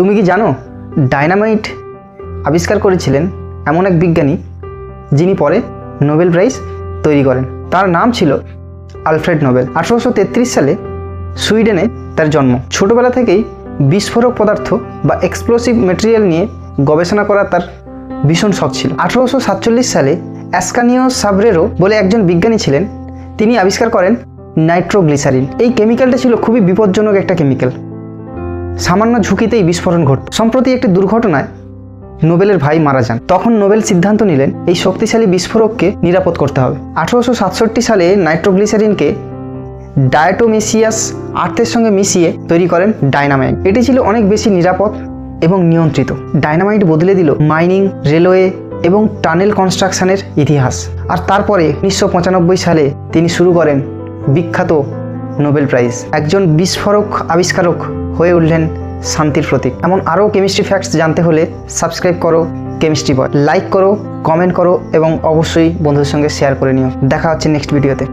তুমি কি জানো ডায়নামাইট আবিষ্কার করেছিলেন এমন এক বিজ্ঞানী যিনি পরে নোবেল প্রাইজ তৈরি করেন। তার নাম ছিল আলফ্রেড নোবেল। 1833 সালে সুইডেনে তার জন্ম। ছোটবেলা থেকেই বিস্ফোরক পদার্থ বা এক্সপ্লোসিভ মেটেরিয়াল নিয়ে গবেষণা করা তার ভীষণ শখ ছিল। 1847 সালে অ্যাসকানিও সাব্রেরো বলে একজন বিজ্ঞানী ছিলেন, তিনি আবিষ্কার করেন নাইট্রোগ্লিসারিন। এই কেমিক্যালটা ছিল খুবই বিপজ্জনক একটা কেমিক্যাল, সামান্য ঝুঁকিতেই বিস্ফোরণ ঘটত। সম্প্রতি একটি দুর্ঘটনায় নোবেলের ভাই মারা যান। তখন নোবেল সিদ্ধান্ত নিলেন এই শক্তিশালী বিস্ফোরককে নিরাপদ করতে হবে। 1867 সালে নাইট্রোগ্লিসারিনকে ডায়টোমেসিয়াস আর্থের সঙ্গে মিশিয়ে তৈরি করেন ডায়নামাইট। এটি ছিল অনেক বেশি নিরাপদ এবং নিয়ন্ত্রিত। ডায়নামাইট বদলে দিল মাইনিং, রেলওয়ে এবং টানেল কনস্ট্রাকশনের ইতিহাস। আর তারপরে 1995 সালে তিনি শুরু করেন বিখ্যাত নোবেল প্রাইজ। একজন বিস্ফোরক আবিষ্কারক হয়ে উঠলেন শান্তির প্রতীক। এমন আরও কেমিস্ট্রি ফ্যাক্টস জানতে হলে সাবস্ক্রাইব করো কেমিস্ট্রি বয়, লাইক করো, কমেন্ট করো এবং অবশ্যই বন্ধুদের সঙ্গে শেয়ার করে নিও। দেখা হচ্ছে নেক্সট ভিডিওতে।